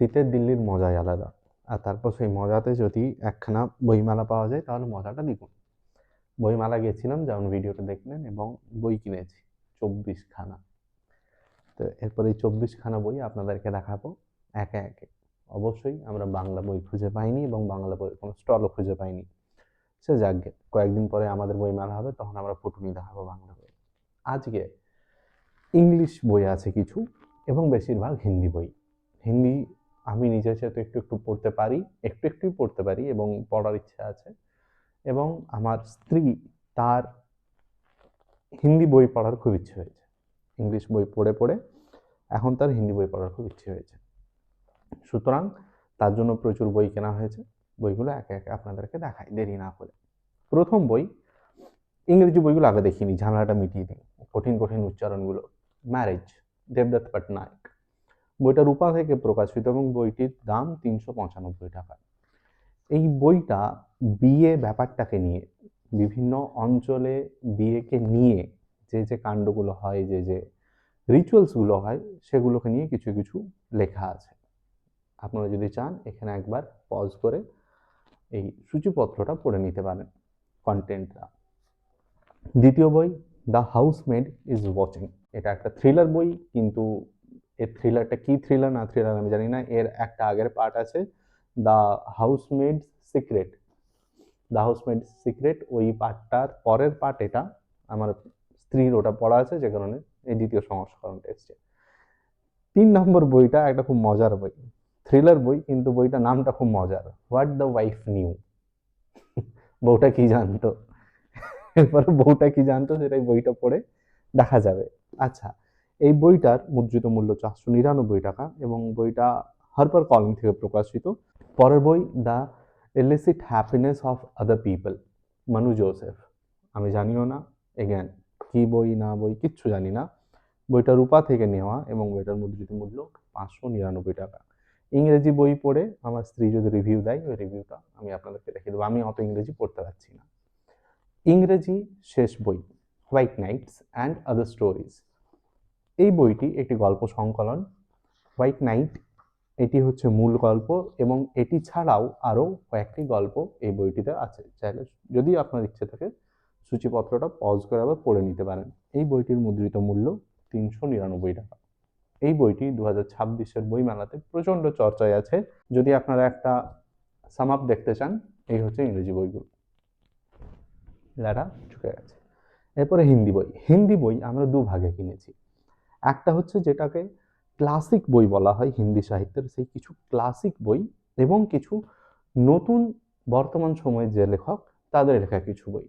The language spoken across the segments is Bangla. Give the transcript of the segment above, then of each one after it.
শীতের দিল্লির মজাই আলাদা। আর তারপর সেই মজাতে যদি একখানা বইমেলা পাওয়া যায় তাহলে মজাটা দ্বিগুণ। বইমেলা গেছিলাম যেমন ভিডিওটা দেখলেন, এবং বই কিনেছি 24 খানা। তো এরপর এই 24 খানা বই আপনাদেরকে দেখাবো একে একে। অবশ্যই আমরা বাংলা বই খুঁজে পাইনি এবং বাংলা বইয়ের কোনো স্টলও খুঁজে পাইনি। সে যাকগে, কয়েকদিন পরে আমাদের বই মেলা হবে, তখন আমরা ফুটুনি দেখাবো বাংলা বই। আজকে ইংলিশ বই আছে কিছু, এবং বেশিরভাগ হিন্দি বই। হিন্দি আমি নিজে যেহেতু একটু একটু পড়তে পারি, একটুই পড়তে পারি এবং পড়ার ইচ্ছা আছে, এবং আমার স্ত্রী, তার হিন্দি বই পড়ার খুব ইচ্ছে হয়েছে। ইংলিশ বই পড়ে পড়ে এখন তার হিন্দি বই পড়ার খুব ইচ্ছে হয়েছে। সুতরাং তার জন্য প্রচুর বই কেনা হয়েছে। বইগুলো একে একে আপনাদেরকে দেখাই দেরি না করে। প্রথম বই, ইংরেজি বইগুলো আগে দেখিনি, ঝামেলাটা মিটিয়ে দিই, কঠিন কঠিন উচ্চারণগুলো। ম্যারেজ, দেবদত্ত পটনায়ক। বইটা রূপা থেকে প্রকাশিত এবং বইটির দাম 395 টাকা। এই বইটা বিয়ে ব্যাপারটাকে নিয়ে, বিভিন্ন অঞ্চলে বিয়েকে নিয়ে যে যে কাণ্ডগুলো হয়, যে যে রিচুয়ালসগুলো হয়, সেগুলোকে নিয়ে কিছু কিছু লেখা আছে। আপনারা যদি চান এখানে একবার পজ করে এই সূচিপত্রটা পড়ে নিতে পারেন, কন্টেন্টটা। দ্বিতীয় বই, দ্য হাউসমেড ইজ ওয়াচিং। এটা একটা থ্রিলার বই, কিন্তু এর থ্রিলারটা কি থ্রিলার না থ্রিলার আমি জানি না। এর একটা আগের পার্ট আছে, দ্য হাউসমেডস সিক্রেট। দ্য হাউসমেডস সিক্রেট, ওই পার্টটার পরের পার্ট এটা। আমার স্ত্রীর ওটা পড়া আছে, যে কারণে এই দ্বিতীয় সংস্করণটা এসছে। 3 নম্বর বইটা একটা খুব মজার বই, থ্রিলার বই, কিন্তু বইটা নামটা খুব মজার, হোয়াট দ্য ওয়াইফ নিউ। বউটা কি জানতো। এরপরে বউটা কি জানতো সেটাই বইটা পড়ে দেখা যাবে। আচ্ছা, এই বইটার মুদ্রিত মূল্য 499 টাকা এবং বইটা হারপার কলিং থেকে প্রকাশিত। পরের বই, the illicit happiness of other people, মানু জোসেফ। আমি জানিও না, এগেন কি বই না বই কিচ্ছু জানি না। বইটা রূপা থেকে নেওয়া এবং বইটার মুদ্রিত মূল্য 599 টাকা। ইংরেজি বই পড়ে আমার স্ত্রী যদি রিভিউ দেয়, ওই রিভিউটা আমি আপনাদেরকে রেখে দেবো, আমি অত ইংরেজি পড়তে পারছি না। ইংরেজি শেষ বই, white nights and other stories. এই বইটি একটি গল্প সংকলন। হোয়াইট নাইট, এটি হচ্ছে মূল গল্প, এবং এটি ছাড়াও আরও কয়েকটি গল্প এই বইটিতে আছে। চাইলে যদি আপনার ইচ্ছে থাকে সূচিপত্রটা পজ করে আবার পড়ে নিতে পারেন। এই বইটির মুদ্রিত মূল্য 399 টাকা। এই বইটি 2026-এর বইমেলাতে প্রচণ্ড চর্চায় আছে। যদি আপনারা একটা সাম আপ দেখতে চান, এই হচ্ছে ইংরেজি বইগুলো। লেখা চুকে গেছে। এরপরে হিন্দি বই। হিন্দি বই আমরা দুভাগে কিনেছি। একটা হচ্ছে যেটাকে ক্লাসিক বই বলা হয় হিন্দি সাহিত্যের, সেই কিছু ক্লাসিক বই, এবং কিছু নতুন বর্তমান সময়ের যে লেখক তাদের লেখা কিছু বই।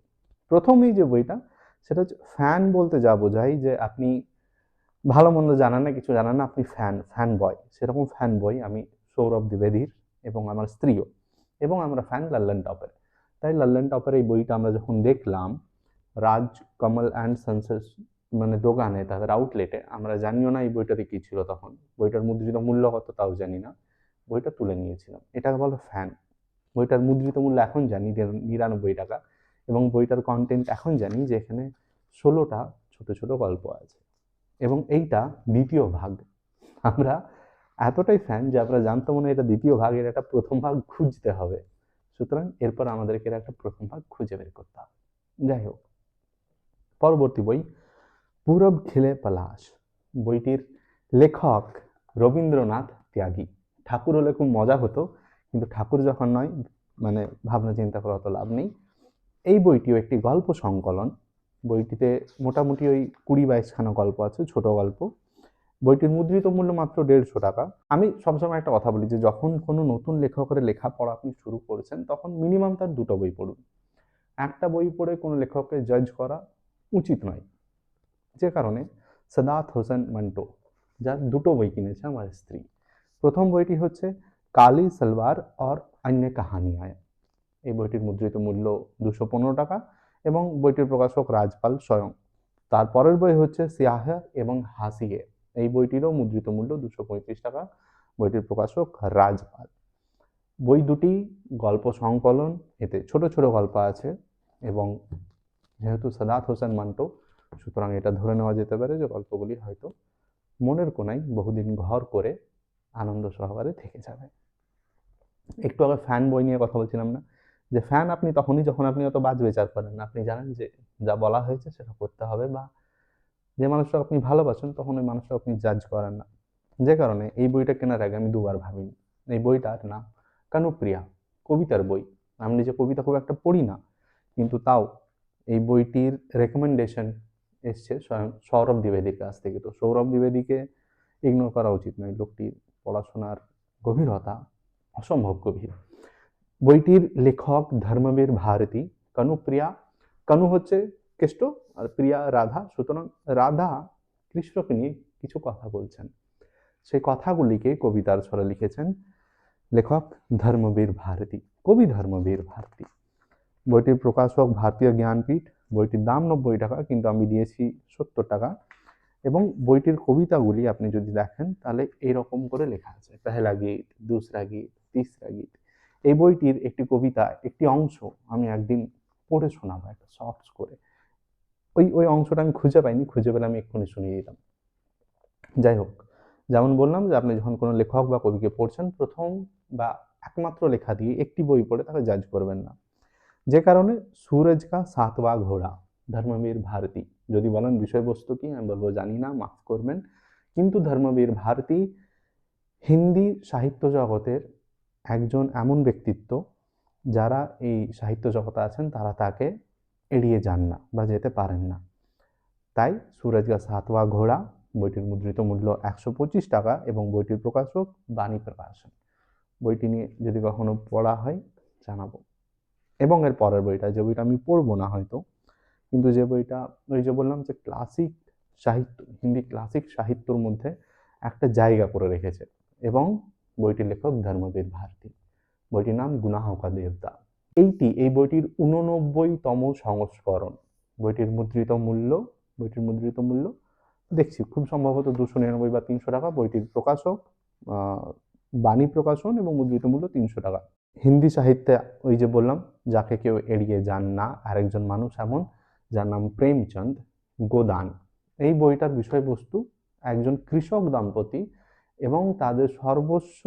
প্রথমেই যে বইটা, সেটা হচ্ছে ফ্যান বলতে যা বোঝাই, যে আপনি ভালো মন্দ জানেন না, কিছু জানেন না, আপনি ফ্যান বয়, সেরকম ফ্যান বই আমি সৌরভ দ্বিবেদীর, এবং আমার স্ত্রীও, এবং আমরা ফ্যান লাল্লান টপের। তাই লাল্লান টপের এই বইটা আমরা যখন দেখলাম রাজ কমল অ্যান্ড সানসেস মানে দোকানে, তাদের আউটলেটে, আমরা জানিও না এই বইটাতে কি ছিল তখন, বইটার মুদ্রিত মূল্য কত তাও জানি না, বইটা তুলে নিয়েছিলাম। এটাকে বলো ফ্যান। বইটার মুদ্রিত মূল্য এখন জানি 99 টাকা, এবং বইটার কন্টেন্ট এখন জানি যে এখানে 16টা ছোট ছোট গল্প আছে, এবং এইটা দ্বিতীয় ভাগ। আমরা এতটাই ফ্যান যে আমরা জানতাম না এটা দ্বিতীয় ভাগ, এর একটা প্রথম ভাগ খুঁজতে হবে। সুতরাং এরপর আমাদেরকে এর একটা প্রথম ভাগ খুঁজে বের করতে হবে। যাই হোক, পরবর্তী বই, পূরব খিলে পলাশ। বইটির লেখক রবীন্দ্রনাথ ত্যাগী। ঠাকুর হলে খুব মজা হতো, কিন্তু ঠাকুর যখন নয়, মানে ভাবনা চিন্তা করা অত লাভ নেই। এই বইটিও একটি গল্প সংকলন। বইটিতে মোটামুটি ওই 20-22খানা গল্প আছে, ছোট গল্প। বইটির মুদ্রিত মূল্য মাত্র 150 টাকা। আমি সবসময় একটা কথা বলি যে যখন কোনো নতুন লেখকের লেখাপড়া আপনি শুরু করেছেন, তখন মিনিমাম তার 2টো বই পড়ুন। একটা বই পড়ে কোনো লেখককে জাজ করা উচিত নয়। যে কারণে সাদাত হোসেন মান্টো, যার 2টো বই কিনেছে আমার স্ত্রী। প্রথম বইটি হচ্ছে কালি সালওয়ার আর অন্য কাহানিয়ায়। এই বইটির মুদ্রিত মূল্য 215 টাকা, এবং বইটির প্রকাশক রাজপাল স্বয়ং। তারপরের বই হচ্ছে সিয়াহ এবং হাসিয়ে। এই বইটিরও মুদ্রিত মূল্য 235 টাকা, বইটির প্রকাশক রাজপাল। বই দুটি গল্প সংকলন, এতে ছোট ছোট গল্প আছে, এবং যেহেতু সাদাত হোসেন মান্টো, সুতরাং এটা ধরে নেওয়া যেতে পারে যে গল্পগুলি হয়তো মনের কোনায় বহুদিন ঘর করে আনন্দ সহকারে থেকে যাবে। একটু আগে ফ্যান বই নিয়ে কথা বলছিলাম না, যে ফ্যান আপনি তখনই যখন আপনি অত বাজ বিচার করেন না, আপনি জানেন যে যা বলা হয়েছে সেটা করতে হবে, বা যে মানুষটা আপনি ভালোবাসেন তখন ওই মানুষটা আপনি জাজ করেন না। যে কারণে এই বইটা কেনার আগে আমি দুবার ভাবিনি। এই বইটার নাম কানুপ্রিয়া, কবিতার বই। আমি নিজে কবিতা খুব একটা পড়ি না, কিন্তু তাও এই বইটির রেকমেন্ডেশন এসছে স্বয়ং সৌরভ দ্বিবেদীর কাছ থেকে। তো সৌরভ দ্বিবেদীকে ইগনোর করা উচিত নয়, লোকটির পড়াশোনার গভীরতা অসম্ভব গভীর। বইটির লেখক ধর্মবীর ভারতী। কানুপ্রিয়া, কানু হচ্ছে কেষ্ট আর প্রিয়া রাধা, সুতরাং রাধা কৃষ্ণকে নিয়ে কিছু কথা বলছেন, সেই কথাগুলিকে কবিতার ছলে লিখেছেন লেখক ধর্মবীর ভারতী, কবি ধর্মবীর ভারতী। বইটির প্রকাশক ভারতীয় জ্ঞানপীঠ। বইটির দাম 90 টাকা, কিন্তু আমি দিয়েছি 70 টাকা। এবং বইটির কবিতাগুলি আপনি যদি দেখেন তাহলে এইরকম করে লেখা আছে, পেহলা গীত, দুসরা গীত, তিসরা গীত। এই বইটির একটি কবিতা, একটি অংশ আমি একদিন পড়ে শোনাবো একটা শর্টস করে। ওই অংশটা আমি খুঁজে পাইনি, খুঁজে পেলে আমি এক্ষুনি শুনিয়ে দিতাম। যাই হোক, যেমন বললাম যে আপনি যখন কোনো লেখক বা কবিকে পড়ছেন, প্রথম বা একমাত্র লেখা দিয়ে একটি বই পড়ে তাকে জাজ করবেন না। যে কারণে সুরজ কা সাতওয়া ঘোড়া, ধর্মবীর ভারতী। যদি বলেন বিষয়বস্তু কি, আমি বলবো জানি না, মাফ করবেন। কিন্তু ধর্মবীর ভারতী হিন্দি সাহিত্য জগতের একজন এমন ব্যক্তিত্ব, যারা এই সাহিত্য জগতে আছেন তারা তাকে এড়িয়ে যান না বা যেতে পারেন না। তাই সুরজ কা সাতওয়া ঘোড়া বইটির মুদ্রিত মূল্য 125 টাকা এবং বইটির প্রকাশক বাণী প্রকাশন। বইটি নিয়ে যদি কখনো পড়া হয় জানাবো। এবং এর পরের বইটা, যে বইটা আমি পড়বো না হয়তো, কিন্তু যে বইটা ওই যে বললাম যে ক্লাসিক সাহিত্য, হিন্দি ক্লাসিক সাহিত্যর মধ্যে একটা জায়গা করে রেখেছে, এবং বইটির লেখক ধর্মবীর ভারতী। বইটির নাম গুনাহ কা দেবতা। এই বইটির 89তম সংস্করণ। বইটির মুদ্রিত মূল্য দেখছি খুব সম্ভবত 299 বা 300 টাকা। বইটির প্রকাশক বাণী প্রকাশন এবং মুদ্রিত মূল্য 300 টাকা। হিন্দি সাহিত্যে ওই যে বললাম যাকে কেউ এড়িয়ে যান না, আরেকজন মানুষ এমন যার নাম প্রেমচন্দ। গোদান, এই বইটার বিষয়বস্তু একজন কৃষক দম্পতি এবং তাদের সর্বস্ব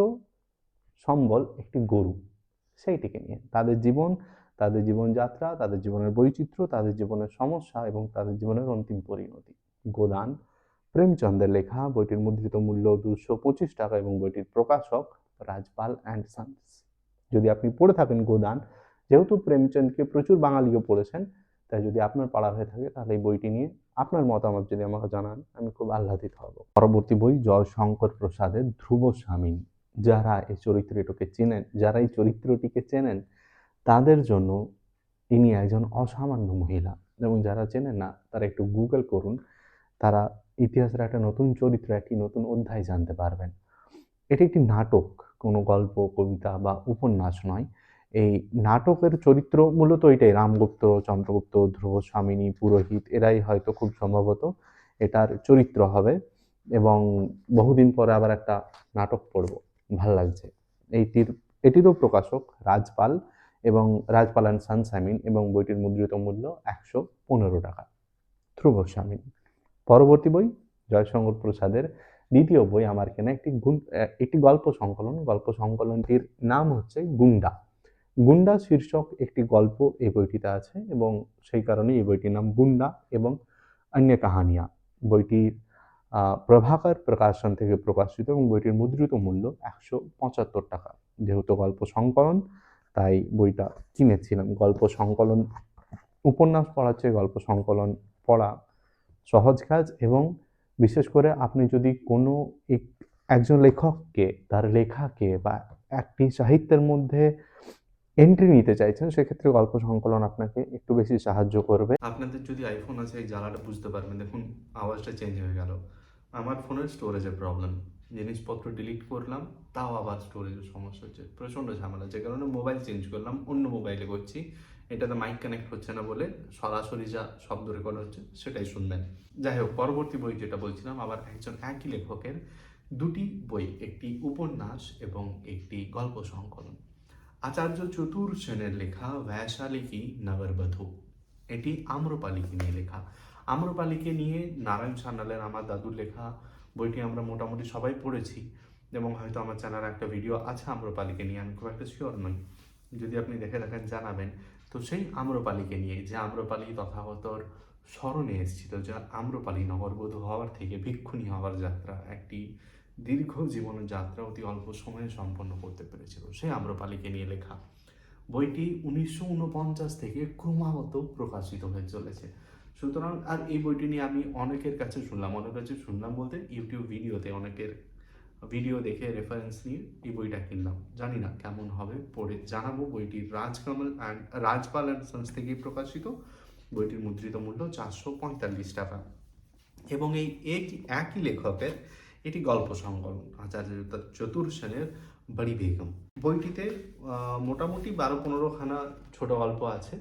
সম্বল একটি গরু, সেইটিকে নিয়ে তাদের জীবন, তাদের জীবনযাত্রা, তাদের জীবনের বৈচিত্র্য, তাদের জীবনের সমস্যা এবং তাদের জীবনের অন্তিম পরিণতি। গোদান প্রেমচন্দের লেখা। বইটির মুদ্রিত মূল্য 225 টাকা এবং বইটির প্রকাশক রাজপাল অ্যান্ড সন্স। যদি আপনি পড়ে থাকেন গোদান, যেহেতু প্রেমচন্দকে প্রচুর বাঙালিও পড়েছেন, তাই যদি আপনার পড়া হয়ে থাকে তাহলে এই বইটি নিয়ে আপনার মতামত যদি আমাকে জানান, আমি খুব আহ্লাদিত হব। পরবর্তী বই জয়শঙ্কর প্রসাদের ধ্রুব স্বামী। যারা এই চরিত্রটিকে চেনেন, যারা এই চরিত্রটিকে চেনেন তাদের জন্য ইনি একজন অসামান্য মহিলা, এবং যারা চেনেন না তারা একটু গুগল করুন, তারা ইতিহাসের একটা নতুন চরিত্র, একটি নতুন অধ্যায় জানতে পারবেন। এটি একটি নাটক, কোনো গল্প, কবিতা বা উপন্যাস নয়। এই নাটকের চরিত্র মূলত এটাই, রামগুপ্ত, চন্দ্রগুপ্ত, ধ্রুব স্বামিনী, পুরোহিত, এরাই হয়তো খুব সম্ভবত এটার চরিত্র হবে। এবং বহুদিন পরে আবার একটা নাটক পড়বো, ভাল লাগছে। এটিরও প্রকাশক রাজপাল এবং রাজপাল অ্যান্ড সন্স এবং বইটির মুদ্রিত মূল্য 115 টাকা। ধ্রুব স্বামিনী। পরবর্তী বই জয়শঙ্কর প্রসাদের দ্বিতীয় বই আমার কেনা, একটি গল্প সংকলন। গল্প সংকলনটির নাম হচ্ছে গুন্ডা। গুন্ডা শীর্ষক একটি গল্প এই বইটিতে আছে, এবং সেই কারণে এই বইটির নাম গুন্ডা এবং অন্য কাহানিয়া। বইটির প্রভাকর প্রকাশন থেকে প্রকাশিত এবং বইটির মুদ্রিত মূল্য 175 টাকা। যেহেতু গল্প সংকলন তাই বইটা কিনেছিলাম। গল্প সংকলন, উপন্যাস পড়ার চেয়ে গল্প সংকলন পড়া সহজ কাজ, এবং বিশেষ করে আপনি যদি কোনো একজন লেখককে, তার লেখাকে বা একটি সাহিত্যের মধ্যে এন্ট্রি নিতে চাইছেন, সেক্ষেত্রে গল্প সংকলন আপনাকে একটু বেশি সাহায্য করবে। আপনাদের যদি আইফোন আছে এই জ্বালাটা বুঝতে পারবেন। দেখুন আওয়াজটা চেঞ্জ হয়ে গেল, আমার ফোনের স্টোরেজের প্রবলেম। জিনিসপত্র ডিলিট করলাম, তাও আবার স্টোরেজের সমস্যা হচ্ছে, প্রচণ্ড ঝামেলা। যে কারণে মোবাইল চেঞ্জ করলাম, অন্য মোবাইলে করছি। এটাতে মাইক কানেক্ট হচ্ছে না বলে সরাসরি যা শব্দ রেকর্ড হচ্ছে সেটাই শুনবেন। যাই হোক, পরবর্তী বই যেটা বলছিলাম, আবার একজন একই লেখকের দুটি বই, একটি উপন্যাস এবং একটি গল্প সংকলন। আচার্য চতুর সেনের লেখা ভ্যাসালী কি নগরবধূ। এটি আম্রপালিকে নিয়ে লেখা। আম্রপালিকে নিয়ে নারায়ণ সান্যালের, আমার দাদুর লেখা। বইটি আমরা মোটামুটি সবাই পড়েছি। এবং হয়তো আমার চ্যানেলে একটা ভিডিও আছে আম্রপালিকে নিয়ে, আমি খুব একটা শিওর নই, যদি আপনি দেখে থাকেন জানাবেন। তো সেই আম্রপালিকে নিয়ে, যে আম্রপালি তথাগতর স্মরণে এসেছিল, যে আম্রপালি নগরবধূ হওয়ার থেকে ভিক্ষুণী হওয়ার যাত্রা, একটি দীর্ঘ জীবনের যাত্রা অতি অল্প সময়ে সম্পন্ন করতে পেরেছিল, সেই আম্রপালিকে নিয়ে লেখা। বইটি 1949 থেকে ক্রমাগত প্রকাশিত হয়ে চলেছে। সুতরাং আর এই বইটি নিয়ে আমি অনেকের কাছে শুনলাম বলতে ইউটিউব ভিডিওতে অনেকের ভিডিও দেখে রেফারেন্স নিয়ে এই বইটা কিনলাম। জানি না কেমন হবে, পড়ে জানাবো। বইটি রাজপাল অ্যান্ড সন্স থেকেই প্রকাশিত। বইটির মুদ্রিত মূল্য 445 টাকা। এবং এই একই লেখকের এটি গল্প সংকলন, আচার্য চতুর সেনের বড়ি বেগম। বইটিতে মোটামুটি 12-15 খানা ছোট গল্প আছে,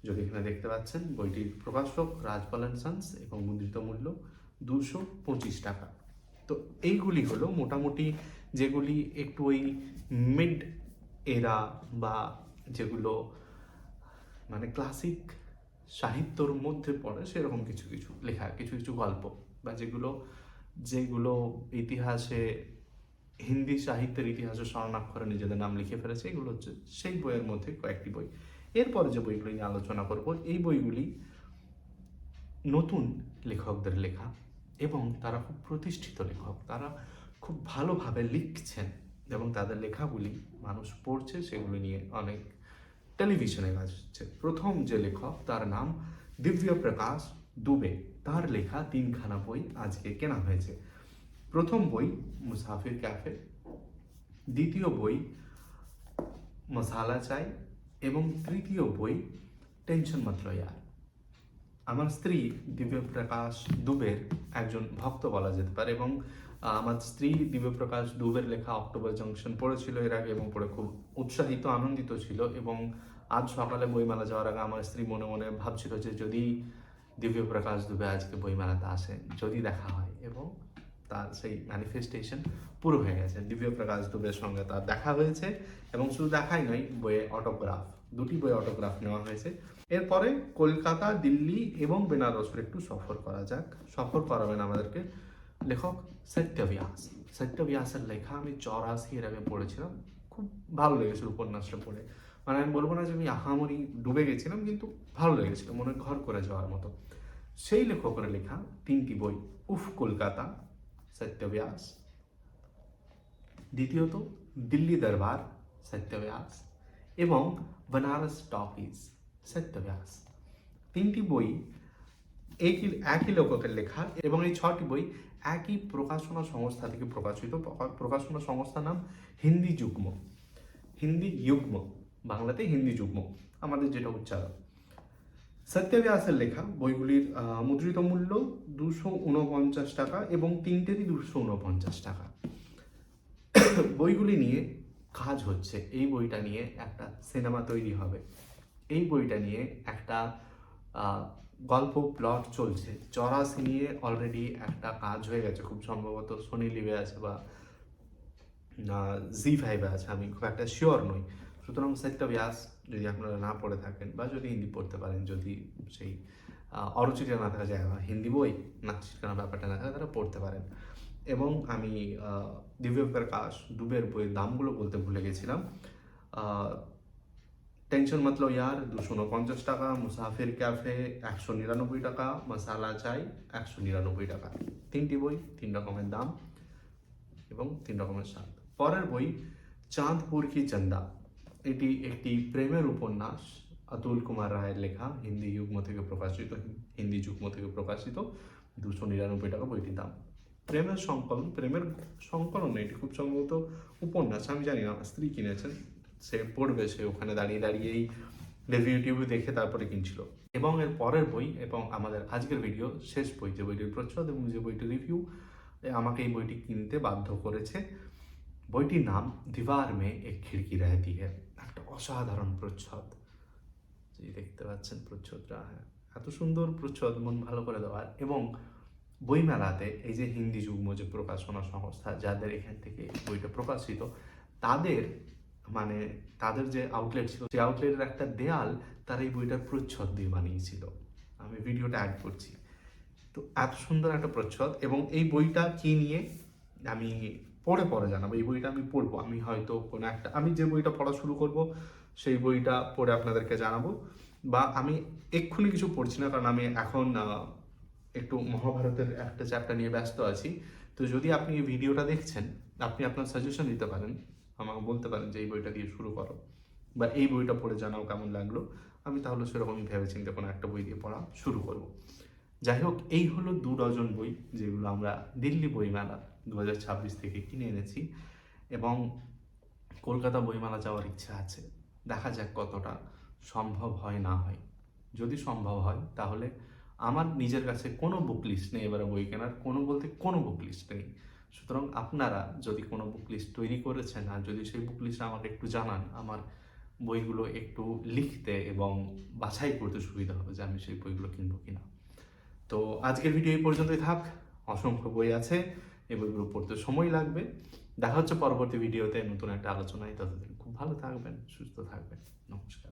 যদি এখানে দেখতে পাচ্ছেন। বইটির প্রকাশক রাজপাল অ্যান্ড সন্স এবং মুদ্রিত মূল্য 225 টাকা। তো এইগুলি হলো মোটামুটি যেগুলি একটু ওই মিড এরা বা যেগুলো মানে ক্লাসিক সাহিত্যর মধ্যে পড়ে সেরকম কিছু কিছু লেখা, কিছু কিছু গল্প, বা যেগুলো ইতিহাসে, হিন্দি সাহিত্যের ইতিহাসে স্বর্ণাক্ষরে নিজেদের নাম লিখে ফেলেছে, এগুলো হচ্ছে সেই বইয়ের মধ্যে কয়েকটি বই। এরপরে যে বইগুলি নিয়ে আলোচনা করব, এই বইগুলি নতুন লেখকদের লেখা, এবং তারা খুব প্রতিষ্ঠিত লেখক, তারা খুব ভালোভাবে লিখছেন এবং তাদের লেখাগুলি মানুষ পড়ছে, সেগুলো নিয়ে অনেক টেলিভিশনে কাজ হচ্ছে। প্রথম যে লেখক, তার নাম দিব্য প্রকাশ দুবে, তার লেখা 3খানা বই আজকে কেনা হয়েছে। প্রথম বই মুসাফির ক্যাফে, দ্বিতীয় বই মশালা চাই, এবং তৃতীয় বই টেনশন মত লো ইয়ার। আমার স্ত্রী দিব্যপ্রকাশ দুবের একজন ভক্ত বলা যেতে পারে, এবং আমার স্ত্রী দিব্যপ্রকাশ দুবের লেখা অক্টোবর জংশন পড়েছিল এর আগে, এবং পড়ে খুব উৎসাহিত আনন্দিত ছিল। এবং আজ সকালে বইমেলা যাওয়ার আগে আমার স্ত্রী মনে মনে ভাবছিল যে যদি দিব্যপ্রকাশ দুবে আজকে বইমেলাতে আসে, যদি দেখা হয়, এবং তার সেই ম্যানিফেস্টেশন পুরো হয়ে গেছে। দিব্যপ্রকাশ দুবের সঙ্গে তার দেখা হয়েছে, এবং শুধু দেখাই নয়, বইয়ে অটোগ্রাফ, দুটি বই অটোগ্রাফ নেওয়া হয়েছে। এরপরে কলকাতা, দিল্লি এবং বেনারসের একটু সফর করা যাক। সফর করাবেন আমাদেরকে লেখক সত্যব্যাস। সত্যব্যাসের লেখা আমি 84 এর আগে পড়েছিলাম, খুব ভালো লেগেছিল উপন্যাসটা পড়ে। মানে আমি বলবো না যে আমি আহামরি ডুবে গেছিলাম, কিন্তু ভালো লেগেছিল, মনে ঘর করে যাওয়ার মতো। সেই লেখকের লেখা 3টি বই, উফ কলকাতা সত্যব্যাস, দ্বিতীয়ত দিল্লি দরবার সত্যব্যাস, এবং বনারস টকিজ সত্যব্যাস। 3টি বই একই লেখকের লেখা, এবং এই 6টি বই একই প্রকাশনা সংস্থা থেকে প্রকাশিত। প্রকাশনা সংস্থার নাম হিন্দি যুগ্ম, হিন্দি যুগ্ম, বাংলাতে হিন্দি যুগ্ম, আমাদের যেটা উচ্চারণ। সত্যব্যাসের লেখা বইগুলির মুদ্রিত মূল্য 249 টাকা, এবং 3টেরই 249 টাকা। বইগুলি নিয়ে কাজ হচ্ছে, এই বইটা নিয়ে একটা সিনেমা তৈরি হবে, এই বইটা নিয়ে একটা গল্প প্লট চলছে। 84 নিয়ে অলরেডি একটা কাজ হয়ে গেছে, খুব সম্ভবত সোনি লিভে আছে বা জি5-এ আছে, আমি খুব একটা শিওর নই। সুতরাং সত্যব্যাস যদি আপনারা না পড়ে থাকেন, বা যদি হিন্দি পড়তে পারেন, যদি সেই অরুচিটা না থাকা যায়, হিন্দি বই না শিখানোর ব্যাপারটা না থাকে, তারা পড়তে পারেন। এবং আমি দিব্যপ্রকাশ দুবের বইয়ের দামগুলো বলতে ভুলে গেছিলাম। টেনশন মত লো ইয়ার 249 টাকা, মুসাফির ক্যাফে 199 টাকা, মশালা চাই 199 টাকা। 3টি বই, 3 রকমের দাম এবং 3 রকমের স্বাদ। পরের বই চাঁদপুর কি চন্দা, এটি একটি প্রেমের উপন্যাস, অতুল কুমার রায়ের লেখা, হিন্দি যুগ্ম থেকে প্রকাশিত। 299 টাকা বইটির দাম। প্রেমের সংকলন এটি খুব সম্ভবত উপন্যাস, আমি জানি না, আমার স্ত্রী কিনেছেন, সে পড়বে, সে ওখানে দাঁড়িয়ে দাঁড়িয়েই রিভিউ দেখে তারপরে কিনছিল। এবং এর পরের বই, এবং আমাদের আজকের ভিডিও শেষ বই, যে বইটির প্রচ্ছদ এবং যে বইটির রিভিউ আমাকে এই বইটি কিনতে বাধ্য করেছে, বইটির নাম দীবার মে এক খিড়কি রহতি হ্যায়। একটা অসাধারণ প্রচ্ছদ, যে দেখতে পাচ্ছেন প্রচ্ছদটা, হ্যাঁ, এত সুন্দর প্রচ্ছদ, মন ভালো করে দেওয়ার। এবং বইমেলাতে এই যে হিন্দি যুগ্ম যে প্রকাশনা সংস্থা, যাদের এখান থেকে বইটা প্রকাশিত, তাদের যে আউটলেট ছিল, সেই আউটলেটের একটা দেয়াল তারা এই বইটার প্রচ্ছদ দিয়ে বানিয়েছিল। আমি ভিডিওটা অ্যাড করছি। তো এত সুন্দর একটা প্রচ্ছদ, এবং এই বইটা কি নিয়ে আমি পরে জানাবো। এই বইটা আমি পড়বো, আমি হয়তো কোনো একটা, আমি যে বইটা পড়া শুরু করব সেই বইটা পড়ে আপনাদেরকে জানাবো। বা আমি এক্ষুনি কিছু পড়ছি না, কারণ আমি এখন একটু মহাভারতের একটা চ্যাপ্টার নিয়ে ব্যস্ত আছি। তো যদি আপনি এই ভিডিওটা দেখছেন, আপনি আপনার সাজেশন দিতে পারেন, আমাকে বলতে পারেন যে এই বইটা দিয়ে শুরু করো, বা এই বইটা পড়ে জানাও কেমন লাগলো। আমি তাহলে সেরকমই ভেবেচিন্তে কোনো একটা বই দিয়ে পড়া শুরু করব। যাই হোক, এই হলো 2 ডজন বই যেগুলো আমরা দিল্লি বইমেলা 2026 থেকে কিনে এনেছি, এবং কলকাতা বইমেলা যাওয়ার ইচ্ছা আছে। দেখা যাক কতটা সম্ভব হয় না হয়। যদি সম্ভব হয় তাহলে আমার নিজের কাছে কোনো বুক লিস্ট নেই এবারে বই কেনার, কোনো বলতে কোনো বুক লিস্ট নেই। সুতরাং আপনারা যদি কোনো বুক লিস্ট তৈরি করেছেন আর যদি সেই বুক লিস্ট আমাকে একটু জানান, আমার বইগুলো একটু লিখতে এবং বাছাই করতে সুবিধা হবে যে আমি সেই বইগুলো কিনবো কিনা। তো আজকের ভিডিও এই পর্যন্তই থাক। অসংখ্য বই আছে, এই বইগুলো পড়তে সময় লাগবে। দেখা হচ্ছে পরবর্তী ভিডিওতে নতুন একটা আলোচনায়। ততদিন খুব ভালো থাকবেন, সুস্থ থাকবেন। নমস্কার।